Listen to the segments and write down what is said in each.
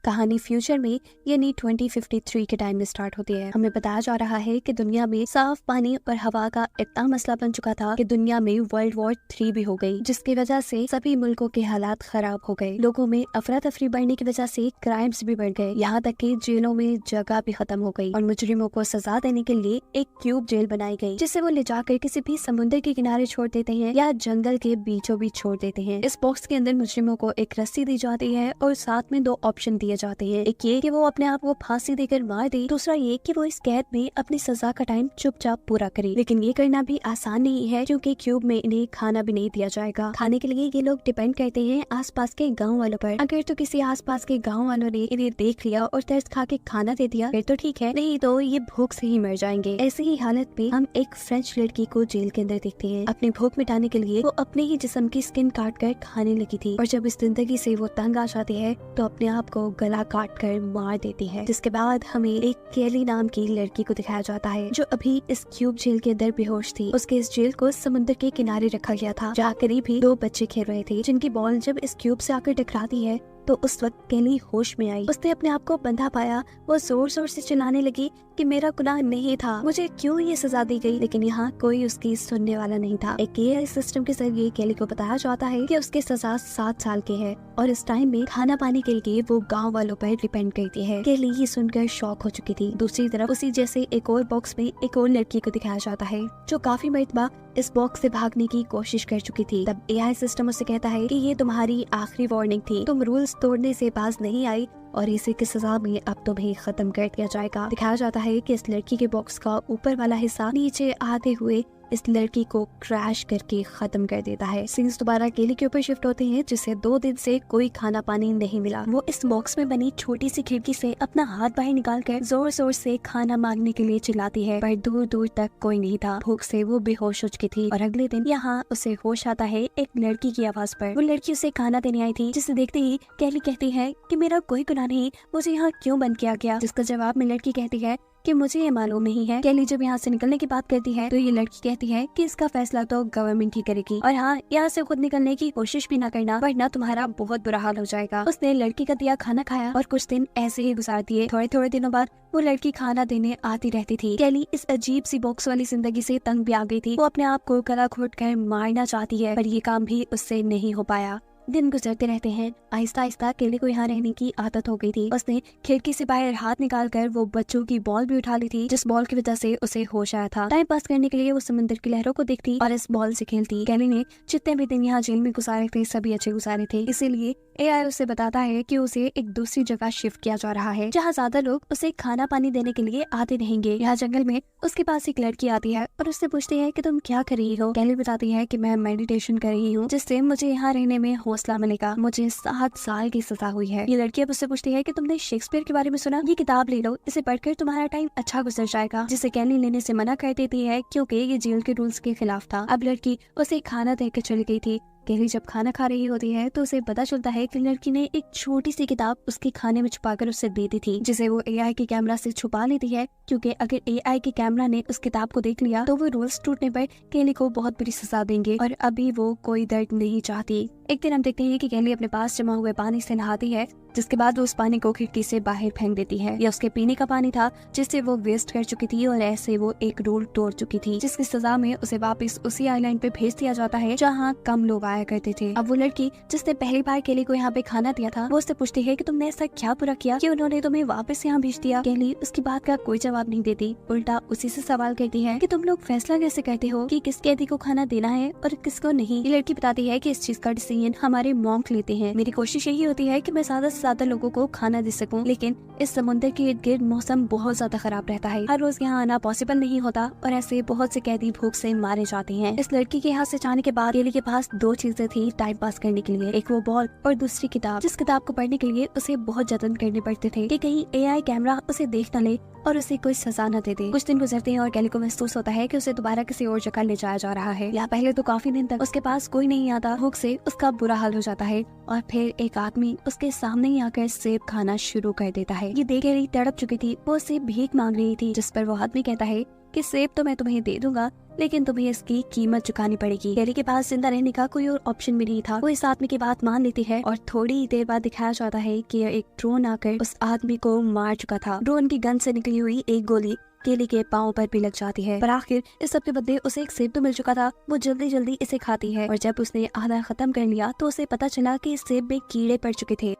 कहानी फ्यूचर में यानी 2053 के टाइम में स्टार्ट होती है। हमें बताया जा रहा है कि दुनिया में साफ पानी और हवा का इतना मसला बन चुका था कि दुनिया में वर्ल्ड वॉर 3 भी हो गई, जिसकी वजह से सभी मुल्कों के हालात खराब हो गए। लोगों में अफरा तफरी बढ़ने की वजह से क्राइम्स भी बढ़ गए, यहाँ तक कि जेलों में जगह भी खत्म हो गई और मुजरिमों को सजा देने के लिए एक क्यूब जेल बनाई गई, जिसे वो ले जाकर किसी भी समुद्र के किनारे छोड़ देते हैं या जंगल के बीचों बीच छोड़ देते हैं। इस बॉक्स के अंदर मुजरिमों को एक रस्सी दी जाती है और साथ में 2 ऑप्शन दिए जाते हैं। एक ये कि वो अपने आप को फांसी देकर मार दे, दूसरा ये कि वो इस कैद में अपनी सजा का टाइम चुपचाप पूरा करे। लेकिन ये करना भी आसान नहीं है, क्योंकि क्यूब में इन्हें खाना भी नहीं दिया जाएगा। खाने के लिए ये लोग डिपेंड करते हैं आसपास के गाँव वालों पर। अगर तो किसी आसपास के गाँव वालों ने इन्हें देख लिया और तरस खा के खाना दे दिया फिर तो ठीक है, नहीं तो ये भूख से ही मर जाएंगे। ऐसी ही हालत में हम एक फ्रेंच लड़की को जेल के अंदर देखते हैं। अपनी भूख मिटाने के लिए वो अपने ही जिस्म की स्किन काट कर खाने लगी थी, और जब इस जिंदगी से वो तंग आ जाती है तो अपने आप को गला काट कर मार देती है। जिसके बाद हमें एक केली नाम की लड़की को दिखाया जाता है, जो अभी इस क्यूब जेल के अंदर बेहोश थी। उसके इस जेल को समुद्र के किनारे रखा गया था, जहाँ करीब ही 2 बच्चे खेल रहे थे, जिनकी बॉल जब इस क्यूब से आकर टकराती है तो उस वक्त केली होश में आई। उसने अपने आप को बंधा पाया। वो जोर जोर से चिल्लाने लगी कि मेरा गुनाह नहीं था, मुझे क्यों ये सजा दी गई। लेकिन यहाँ कोई उसकी सुनने वाला नहीं था। एक एआई सिस्टम के जरिए केली को बताया जाता है कि उसकी सजा 7 साल की है और इस टाइम में खाना पानी के लिए वो गाँव वालों पर डिपेंड करती है। केली ये सुनकर शॉक हो चुकी थी। दूसरी तरफ उसी जैसे एक और बॉक्स में एक और लड़की को दिखाया जाता है, जो काफी मरतबा इस बॉक्स से भागने की कोशिश कर चुकी थी। तब एआई सिस्टम उसे कहता है कि ये तुम्हारी आखिरी वार्निंग थी, तुम रूल्स तोड़ने से बाज नहीं आई और इसी की सजा में अब तुम्हें खत्म कर दिया जाएगा। दिखाया जाता है कि इस लड़की के बॉक्स का ऊपर वाला हिस्सा नीचे आते हुए इस लड़की को क्रैश करके खत्म कर देता है। सीन्स दोबारा केली के ऊपर शिफ्ट होते हैं, जिसे 2 दिन से कोई खाना पानी नहीं मिला। वो इस बॉक्स में बनी छोटी सी खिड़की से अपना हाथ बाहर निकाल कर जोर जोर से खाना मांगने के लिए चिल्लाती है, पर दूर दूर तक कोई नहीं था। भूख से वो बेहोश हो चुकी थी और अगले दिन यहाँ उसे होश आता है एक लड़की की आवाज पर। वो लड़की उसे खाना देने आई थी, जिसे देखते ही केली कहती है कि मेरा कोई गुनाह नहीं, मुझे यहाँ क्यों बंद किया गया। जिसका जवाब में लड़की कहती है कि मुझे ये मालूम नहीं है। केली जब यहाँ से निकलने की बात करती है तो ये लड़की कहती है कि इसका फैसला तो गवर्नमेंट ही करेगी, और हाँ, यहाँ से खुद निकलने की कोशिश भी ना करना, वरना तुम्हारा बहुत बुरा हाल हो जाएगा। उसने लड़की का दिया खाना खाया और कुछ दिन ऐसे ही गुजार दिए। थोड़े थोड़े दिनों बाद वो लड़की खाना देने आती रहती थी। केली इस अजीब सी बॉक्स वाली जिंदगी से तंग भी आ गई थी। वो अपने आप को गला घोट कर मारना चाहती है, पर ये काम भी उससे नहीं हो पाया। दिन गुजरते रहते हैं। आहिस्ता आहिस्ता केली को यहाँ रहने की आदत हो गई थी। उसने खिड़की से बाहर हाथ निकालकर वो बच्चों की बॉल भी उठा ली थी, जिस बॉल की वजह से उसे होश आया था। टाइम पास करने के लिए वो समुद्र की लहरों को देखती और इस बॉल से खेलती। केली ने जितने भी दिन यहाँ जेल में गुजारे थे सभी अच्छे गुजारे थे, इसीलिए एआई उसे बताता है कि उसे एक दूसरी जगह शिफ्ट किया जा रहा है, जहाँ ज्यादा लोग उसे खाना पानी देने के लिए आते रहेंगे। यहाँ जंगल में उसके पास एक लड़की आती है और उससे पूछती है कि तुम क्या कर रही हो। केली बताती है कि मैं मेडिटेशन कर रही हूँ, जिससे मुझे यहाँ रहने में हौसला मिलेगा। मुझे 7 साल की सजा हुई है। ये लड़की अब उससे पूछती है कि तुमने शेक्सपियर के बारे में सुना, ये किताब ले लो, इसे पढ़कर तुम्हारा टाइम अच्छा गुजर जाएगा। जिसे केली लेने से मना कर देती है, क्योंकि ये जेल के रूल्स के खिलाफ था। अब लड़की उसे खाना देकर चली गई थी। केली जब खाना खा रही होती है तो उसे पता चलता है कि लड़की ने एक छोटी सी किताब उसके खाने में छुपाकर उसे दे दी थी, जिसे वो एआई के कैमरा से छुपा लेती है, क्योंकि अगर एआई के कैमरा ने उस किताब को देख लिया तो वो रूल्स टूटने पर केली को बहुत बुरी सजा देंगे, और अभी वो कोई दर्द नहीं चाहती। एक दिन हम देखते हैं कि केली अपने पास जमा हुए पानी से नहाती है, जिसके बाद वो उस पानी को खिड़की से बाहर फेंक देती है। यह उसके पीने का पानी था, जिससे वो वेस्ट कर चुकी थी और ऐसे वो एक रूल तोड़ चुकी थी, जिसकी सजा में उसे वापस उसी आइलैंड पे भेज दिया जाता है जहाँ कम लोग आया करते थे। अब वो लड़की जिसने पहली बार केली को यहाँ पे खाना दिया था, वो उससे पूछती है कि तुमने ऐसा क्या बुरा किया कि उन्होंने तुम्हें वापस यहाँ भेज दिया। केली उसकी बात का कोई जवाब नहीं देती, उल्टा उसी से सवाल करती है कि तुम लोग फैसला कैसे करते हो कि किस कैदी को खाना देना है और किसको नहीं। ये लड़की बताती है कि इस चीज का डिसीजन हमारे मॉन्क लेते हैं। मेरी कोशिश यही होती है कि मैं ज्यादा से ज्यादा लोगों को खाना दे सकूं, लेकिन इस समुद्र के इर्द गिर्द मौसम बहुत ज्यादा खराब रहता है। हर रोज यहाँ आना पॉसिबल नहीं होता और ऐसे बहुत से कैदी भूख से मारे जाते हैं। इस लड़की के यहाँ से जाने के बाद केली के पास 2 चीजें थी टाइम पास करने के लिए, एक वो बॉल और दूसरी किताब, जिस किताब को पढ़ने के लिए उसे बहुत जतन करने पड़ते थे कि कहीं एआई कैमरा उसे देख न ले और उसे कोई सजा न दे दे। कुछ दिन गुजरते हैं और केली को महसूस होता है कि उसे दोबारा किसी और जगह ले जाया जा रहा है। या पहले तो काफी दिन तक उसके पास कोई नहीं आता, भूख से उसका बुरा हाल हो जाता है, और फिर एक आदमी उसके सामने ही आकर सेब खाना शुरू कर देता है। ये देख केली तड़प चुकी थी, वो उससे भीख मांग रही थी, जिस पर वो आदमी कहता है कि सेब तो मैं तुम्हें दे दूंगा, लेकिन तुम्हें इसकी कीमत चुकानी पड़ेगी। केली के पास जिंदा रहने का कोई और ऑप्शन भी नहीं था। वो इस आदमी की बात मान लेती है और थोड़ी ही देर बाद दिखाया जाता है कि एक ड्रोन आकर उस आदमी को मार चुका था। ड्रोन की गन से निकली हुई एक गोली केली के पाँव पर भी लग जाती है, पर आखिर इस सब के बदले उसे एक सेब तो मिल चुका था। वो जल्दी जल्दी इसे खाती है और जब उसने आधा खत्म कर लिया तो उसे पता चला कि इस सेब में कीड़े पड़ चुके थे।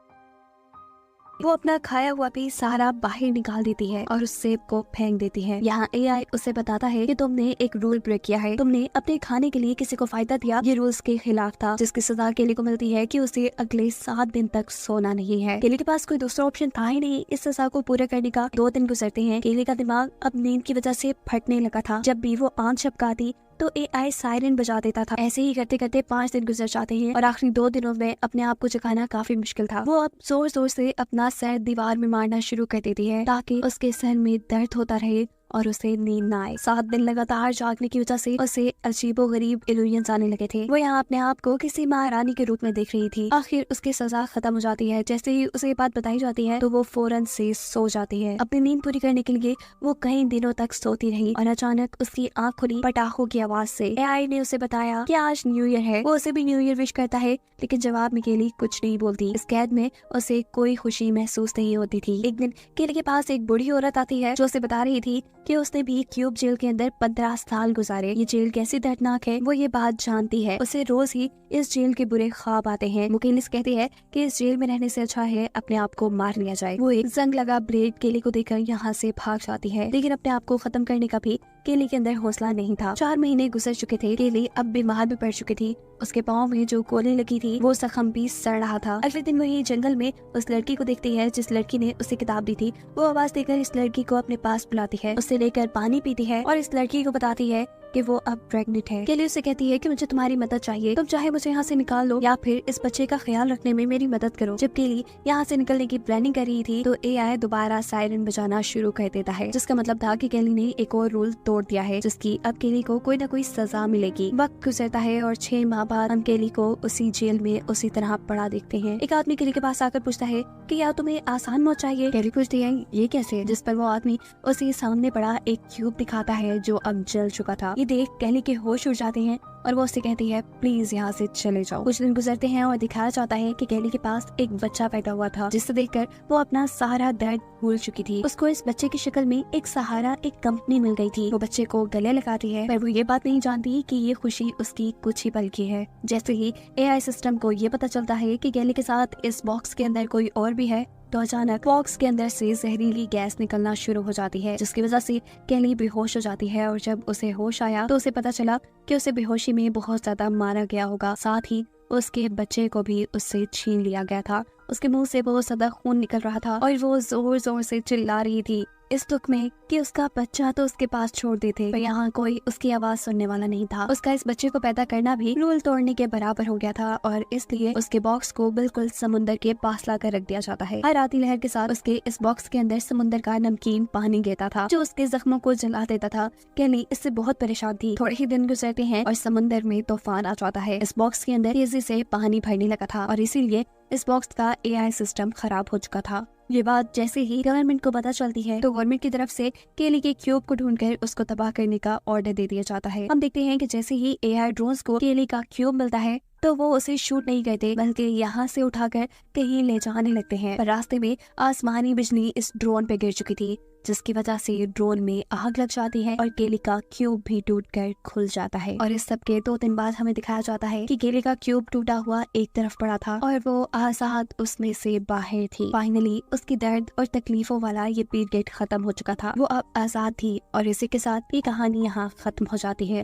वो अपना खाया हुआ भी सारा बाहर निकाल देती है और उस सेब को फेंक देती है। यहाँ एआई उसे बताता है कि तुमने एक रूल ब्रेक किया है, तुमने अपने खाने के लिए किसी को फायदा दिया, ये रूल्स के खिलाफ था, जिसकी सजा केली को मिलती है कि उसे अगले 7 दिन तक सोना नहीं है। केली के पास कोई दूसरा ऑप्शन था ही नहीं इस सजा को पूरा करने का। 2 दिन गुजरते हैं। केली का दिमाग अब नींद की वजह से फटने लगा था। जब भी वो आंख झपकाती तो एआई सायरन बजा देता था। ऐसे ही करते करते 5 दिन गुजर जाते हैं और आखिरी 2 दिनों में अपने आप को जगाना काफी मुश्किल था। वो अब जोर जोर से अपना सर दीवार में मारना शुरू कर देती है ताकि उसके सर में दर्द होता रहे और उसे नींद न आए। 7 दिन लगातार जागने की वजह से उसे अजीबोगरीब इल्यूजन्स आने लगे थे। वो यहाँ अपने आप को किसी महारानी के रूप में देख रही थी। आखिर उसकी सजा खत्म हो जाती है। जैसे ही उसे ये बात बताई जाती है तो वो फौरन से सो जाती है। अपनी नींद पूरी करने के लिए वो कई दिनों तक सोती रही और अचानक उसकी आँख खुली पटाखों की आवाज से। एआई ने उसे बताया कि आज न्यू ईयर है। वो उसे भी न्यू ईयर विश करता है, लेकिन जवाब में केली कुछ नहीं बोलती। इस कैद में उसे कोई खुशी महसूस नहीं होती थी। एक दिन केली के पास एक बूढ़ी औरत आती है जो उसे बता रही थी कि उसने भी क्यूब जेल के अंदर 15 साल गुजारे। ये जेल कैसी दर्दनाक है वो ये बात जानती है। उसे रोज ही इस जेल के बुरे ख्वाब आते हैं। मुकेलिस कहती है कि इस जेल में रहने से अच्छा है अपने आप को मार लिया जाए। वो एक जंग लगा ब्लेड केली को देकर यहाँ से भाग जाती है, लेकिन अपने आप को खत्म करने का भी केली के अंदर हौसला नहीं था। 4 महीने गुजर चुके थे। केली अब बीमार भी पड़ चुकी थी। उसके पाँव में जो गोली लगी थी वो जख्म भी सड़ रहा था। अगले दिन वही जंगल में उस लड़की को देखती है जिस लड़की ने उसे किताब दी थी। वो आवाज देकर इस लड़की को अपने पास बुलाती है, उससे लेकर पानी पीती है और इस लड़की को बताती है कि वो अब प्रेग्नेंट है। केली उसे कहती है कि मुझे तुम्हारी मदद चाहिए, तुम चाहे मुझे यहाँ से निकाल लो या फिर इस बच्चे का ख्याल रखने में मेरी मदद करो। जब केली यहाँ से निकलने की प्लानिंग कर रही थी तो एआई दोबारा सायरन बजाना शुरू कर देता है, जिसका मतलब था कि केली ने एक और रूल तोड़ दिया है, जिसकी अब केली को कोई न कोई सजा मिलेगी। वक्त गुजरता है और 6 माह बाद हम केली को उसी जेल में उसी तरह पड़ा देखते हैं। एक आदमी केली के पास आकर पूछता है कि या तुम्हें आसान मौत चाहिए। केली पूछती है ये कैसे, जिस पर वो आदमी उसे सामने पड़ा एक क्यूब दिखाता है जो अब जल चुका था। ये देख केली के होश उड़ जाते हैं और वो उससे कहती है प्लीज यहाँ से चले जाओ। कुछ दिन गुजरते हैं और दिखाया जाता है कि केली के पास एक बच्चा पैदा हुआ था, जिसे देखकर वो अपना सारा दर्द भूल चुकी थी। उसको इस बच्चे की शक्ल में एक सहारा, एक कंपनी मिल गई थी। वो बच्चे को गले लगाती है, पर वो ये बात नहीं जानती कि ये खुशी उसकी कुछ ही पल की है। जैसे ही एआई सिस्टम को ये पता चलता है कि केली के साथ इस बॉक्स के अंदर कोई और भी है, तो अचानक बॉक्स के अंदर से जहरीली गैस निकलना शुरू हो जाती है, जिसकी वजह से केली बेहोश हो जाती है। और जब उसे होश आया तो उसे पता चला कि उसे बेहोशी में बहुत ज्यादा मारा गया होगा, साथ ही उसके बच्चे को भी उससे छीन लिया गया था। उसके मुंह से बहुत ज्यादा खून निकल रहा था और वो जोर जोर से चिल्ला रही थी इस दुख में कि उसका बच्चा तो उसके पास छोड़ देते, पर यहाँ कोई उसकी आवाज सुनने वाला नहीं था। उसका इस बच्चे को पैदा करना भी रूल तोड़ने के बराबर हो गया था और इसलिए उसके बॉक्स को बिल्कुल समुद्र के पास लाकर रख दिया जाता है। हर आती लहर के साथ उसके इस बॉक्स के अंदर समुद्र का नमकीन पानी गिरता था जो उसके जख्मों को जला देता था। केली इससे बहुत परेशान थी। थोड़े ही दिन गुजरते हैं और समुद्र में तूफान आ जाता है। इस बॉक्स के अंदर तेजी से पानी भरने लगा था और इसीलिए इस बॉक्स का एआई सिस्टम खराब हो चुका था। ये बात जैसे ही गवर्नमेंट को पता चलती है तो गवर्नमेंट की तरफ से केली के क्यूब को ढूंढकर उसको तबाह करने का ऑर्डर दे दिया जाता है। हम देखते हैं कि जैसे ही एआई ड्रोन्स को केली का क्यूब मिलता है तो वो उसे शूट नहीं करते, बल्कि यहाँ से उठाकर कहीं ले जाने लगते हैं। पर रास्ते में आसमानी बिजली इस ड्रोन पे गिर चुकी थी, जिसकी वजह से ड्रोन में आग लग जाती है और केली का क्यूब भी टूटकर खुल जाता है। और इस सब के 2 दिन बाद हमें दिखाया जाता है कि केली का क्यूब टूटा हुआ एक तरफ पड़ा था और वो आजाद उसमें से बाहर थी। फाइनली उसकी दर्द और तकलीफों वाला ये पीरियड खत्म हो चुका था। वो अब आजाद थी और इसी के साथ ये कहानी यहाँ खत्म हो जाती है।